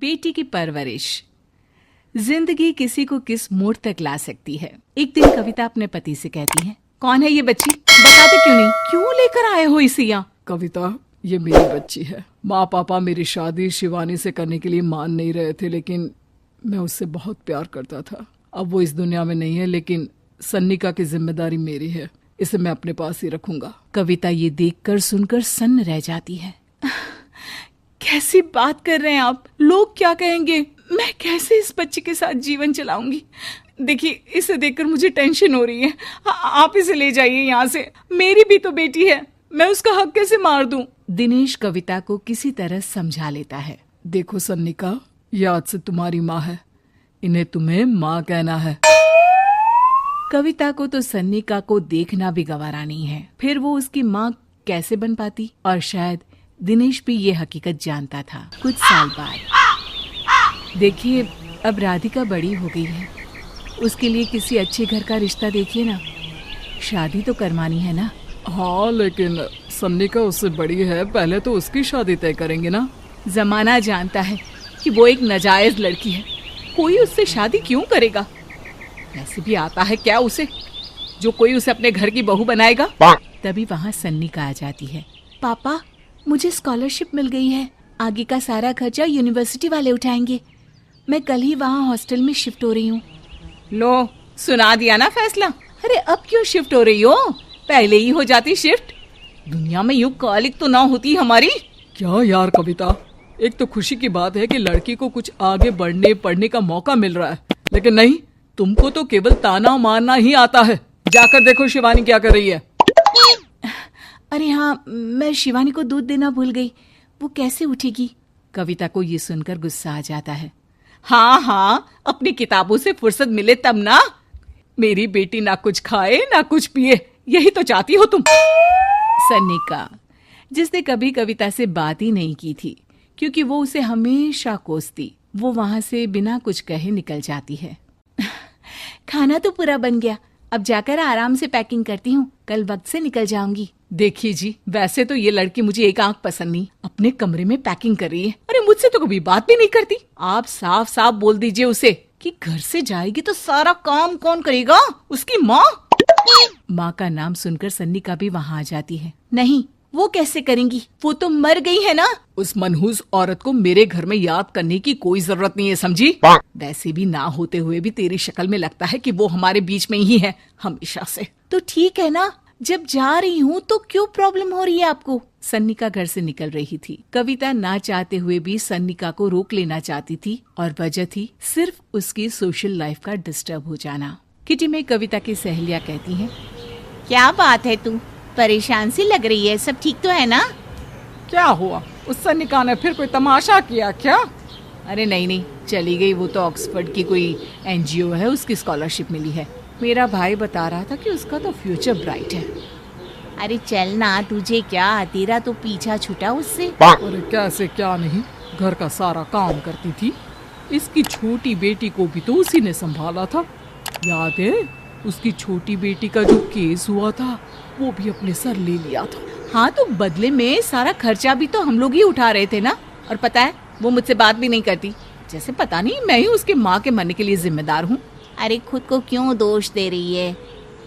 बेटी की परवरिश। जिंदगी किसी को किस मोड़ तक ला सकती है। एक दिन कविता अपने पति से कहती है, कौन है ये बच्ची, बताते क्यों नहीं, क्यों लेकर आए हो इसे यहाँ? कविता, ये मेरी बच्ची है। माँ पापा मेरी शादी शिवानी से करने के लिए मान नहीं रहे थे, लेकिन मैं उससे बहुत प्यार करता था। अब वो इस दुनिया में नहीं है, लेकिन सन्निका की जिम्मेदारी मेरी है। इसे मैं अपने पास ही रखूंगा। कविता ये देखकर सुनकर सन्न रह जाती है। कैसी बात कर रहे हैं आप? लोग क्या कहेंगे? मैं कैसे इस बच्चे के साथ जीवन चलाऊंगी? देखिए, इसे देखकर मुझे टेंशन हो रही है। आप इसे ले जाइए यहाँ से। मेरी भी तो बेटी है, मैं उसका हक कैसे मार दूं? दिनेश कविता को किसी तरह समझा लेता है। देखो सन्निका, ये आज से तुम्हारी माँ है, इन्हें तुम्हें माँ कहना है। कविता को तो सन्निका को देखना भी गवारा नहीं है, फिर वो उसकी माँ कैसे बन पाती? और शायद दिनेश भी ये हकीकत जानता था। कुछ साल बाद देखिए, अब राधिका बड़ी हो गई है, उसके लिए किसी अच्छे घर का रिश्ता देखिए ना। शादी तो करवानी है ना? हाँ, लेकिन सन्निका उससे बड़ी है, पहले तो उसकी शादी तय करेंगे ना। जमाना जानता है कि वो एक नाजायज लड़की है, कोई उससे शादी क्यों करेगा? ऐसे भी आता है क्या उसे, जो कोई उसे अपने घर की बहू बनाएगा? तभी वहाँ सन्निका आ जाती है। पापा, मुझे स्कॉलरशिप मिल गई है, आगे का सारा खर्चा यूनिवर्सिटी वाले उठाएंगे। मैं कल ही वहाँ हॉस्टल में शिफ्ट हो रही हूँ। लो, सुना दिया ना फैसला। अरे अब क्यों शिफ्ट हो रही हो? पहले ही हो जाती शिफ्ट। दुनिया में यूं कालिक तो ना होती हमारी। क्या यार कविता, एक तो खुशी की बात है कि लड़की को कुछ आगे बढ़ने पढ़ने का मौका मिल रहा है, लेकिन नहीं, तुमको तो केवल ताना मारना ही आता है। जाकर देखो शिवानी क्या कर रही है। अरे हाँ, मैं शिवानी को दूध देना भूल गई, वो कैसे उठेगी? कविता को ये सुनकर गुस्सा आ जाता है। हाँ, अपनी किताबों से फुर्सत मिले तब ना। मेरी बेटी ना कुछ खाए ना कुछ पिए, यही तो चाहती हो तुम। सन्निका, जिसने कभी कविता से बात ही नहीं की थी, क्योंकि वो उसे हमेशा कोसती, वो वहां से बिना कुछ कहे निकल जाती है। खाना तो पूरा बन गया, अब जाकर आराम से पैकिंग करती हूँ, कल वक्त से निकल जाऊंगी। देखिए जी, वैसे तो ये लड़की मुझे एक आंख पसंद नहीं, अपने कमरे में पैकिंग कर रही है। अरे मुझसे तो कभी बात भी नहीं करती। आप साफ साफ बोल दीजिए उसे कि घर से जाएगी तो सारा काम कौन करेगा? उसकी माँ। माँ का नाम सुनकर सन्निका भी वहाँ आ जाती है। नहीं, वो कैसे करेंगी, वो तो मर गई है ना। उस मनहूस औरत को मेरे घर में याद करने की कोई जरूरत नहीं है, समझी? वैसे भी ना होते हुए भी तेरी शक्ल में लगता है कि वो हमारे बीच में ही है हमेशा से। तो ठीक है ना, जब जा रही हूँ तो क्यों प्रॉब्लम हो रही है आपको? सन्निका घर से निकल रही थी। कविता ना चाहते हुए भी सन्निका को रोक लेना चाहती थी, और वजह थी सिर्फ उसकी सोशल लाइफ का डिस्टर्ब हो जाना। किटी में कविता की सहेलियां कहती हैं, क्या बात है, तू परेशान सी लग रही है, सब ठीक तो है ना? क्या हुआ, उस सन्निका ने फिर कोई तमाशा किया क्या? अरे नहीं, चली गई। वो तो ऑक्सफोर्ड की कोई एनजीओ है, उसकी स्कॉलरशिप मिली है। मेरा भाई बता रहा था कि उसका तो फ्यूचर ब्राइट है। अरे चल ना, तुझे क्या, तेरा तो पीछा छूटा उससे। अरे कैसे क्या नहीं, घर का सारा काम करती थी। इसकी छोटी बेटी को भी तो उसी ने संभाला था। याद है, उसकी छोटी बेटी का जो केस हुआ था, वो भी अपने सर ले लिया था। हाँ, तो बदले में सारा खर्चा भी तो हम लोग ही उठा रहे थे ना। और पता है, वो मुझसे बात भी नहीं करती, जैसे पता नहीं मैं ही उसके माँ के मरने के लिए जिम्मेदार हूँ। अरे खुद को क्यों दोष दे रही है?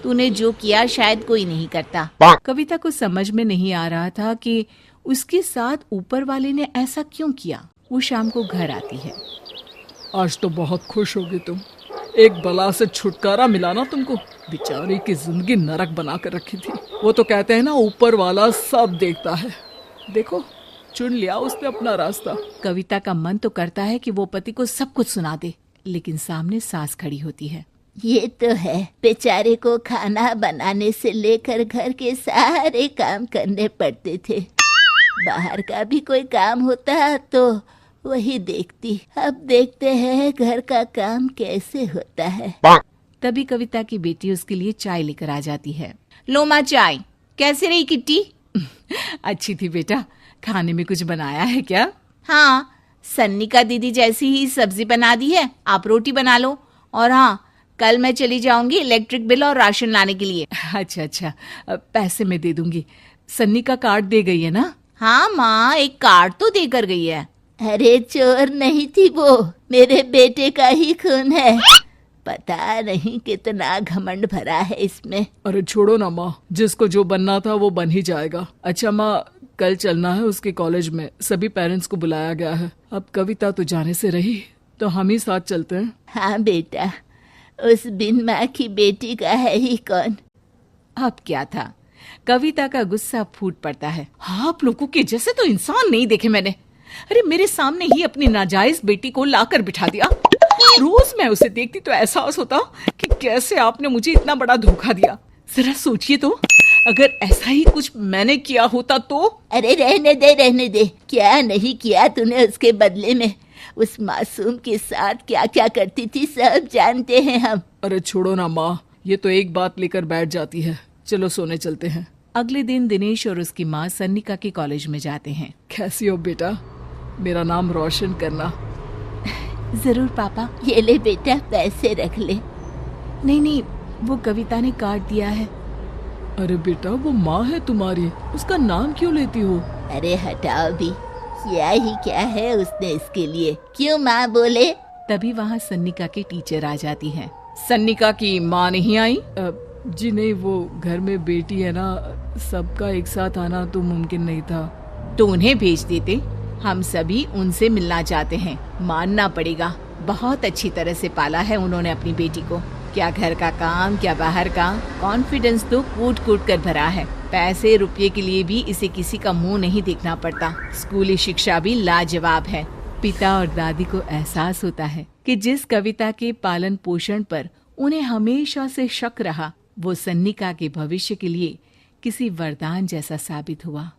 तूने जो किया शायद कोई नहीं करता। कविता को समझ में नहीं आ रहा था कि उसके साथ ऊपर वाले ने ऐसा क्यों किया। वो शाम को घर आती है। आज तो बहुत खुश होगी तुम, एक बला से छुटकारा मिला ना तुमको। बेचारी की जिंदगी नरक बना कर रखी थी। वो तो कहते हैं ना, ऊपर वाला सब देखता है। देखो, चुन लिया उसने अपना रास्ता। कविता का मन तो करता है कि वो पति को सब कुछ सुना दे, लेकिन सामने सास खड़ी होती है। ये तो है, बेचारे को खाना बनाने से लेकर घर के सारे काम करने पड़ते थे। बाहर का भी कोई काम होता तो वही देखती। अब देखते हैं घर का काम कैसे होता है। तभी कविता की बेटी उसके लिए चाय लेकर आ जाती है। लो माँ चाय। कैसी रही किट्टी? अच्छी थी बेटा। खाने में कुछ बनाया है क्या? हाँ, सन्निका दीदी जैसी ही सब्जी बना दी है, आप रोटी बना लो। और हाँ, कल मैं चली जाऊंगी इलेक्ट्रिक बिल और राशन लाने के लिए। अच्छा, पैसे मैं दे दूंगी। सन्निका कार्ड दे गई है ना? हाँ माँ, एक कार्ड तो देकर गई है। अरे चोर नहीं थी वो, मेरे बेटे का ही खून है। पता नहीं कितना घमंड भरा है इसमें। अरे छोड़ो ना माँ, जिसको जो बनना था वो बन ही जाएगा। अच्छा माँ, कल चलना है उसके कॉलेज में, सभी पेरेंट्स को बुलाया गया है। अब कविता तो जाने से रही, तो हम ही साथ चलते हैं। हाँ बेटा, उस बिन माँ की बेटी का है ही कौन। अब क्या था, कविता का गुस्सा फूट पड़ता है। हाँ, आप लोगों के जैसे तो इंसान नहीं देखे मैंने। अरे मेरे सामने ही अपनी नाजायज बेटी को लाकर बिठा दिया। रोज मैं उसे देखती तो एहसास होता कि कैसे आपने मुझे इतना बड़ा धोखा दिया। जरा सोचिए तो, अगर ऐसा ही कुछ मैंने किया होता तो। अरे रहने दे, क्या नहीं किया तूने उसके बदले में। उस मासूम के साथ क्या क्या करती थी सब जानते हैं हम। अरे छोड़ो ना माँ, ये तो एक बात लेकर बैठ जाती है। चलो सोने चलते हैं। अगले दिन दिनेश और उसकी माँ सन्निका के कॉलेज में जाते हैं। कैसी हो बेटा, मेरा नाम रोशन करना। जरूर पापा। ये ले बेटा, पैसे रख ले। नहीं, वो कविता ने काट दिया है। अरे बेटा, वो माँ है तुम्हारी, उसका नाम क्यों लेती हो? अरे हटाओ भी, क्या ही क्या है उसने इसके लिए, क्यों माँ बोले। तभी वहाँ सन्निका के टीचर आ जाती हैं। सन्निका की माँ नहीं आई? जी नहीं, वो घर में बेटी है ना, सबका एक साथ आना तो मुमकिन नहीं था। तो उन्हें भेज देते, हम सभी उनसे मिलना चाहते हैं। मानना पड़ेगा, बहुत अच्छी तरह से पाला है उन्होंने अपनी बेटी को। क्या घर का काम, क्या बाहर का। कॉन्फिडेंस तो कूट कूट कर भरा है। पैसे रुपये के लिए भी इसे किसी का मुंह नहीं देखना पड़ता। स्कूली शिक्षा भी लाजवाब है। पिता और दादी को एहसास होता है कि जिस कविता के पालन पोषण पर उन्हें हमेशा से शक रहा, वो सन्निका के भविष्य के लिए किसी वरदान जैसा साबित हुआ।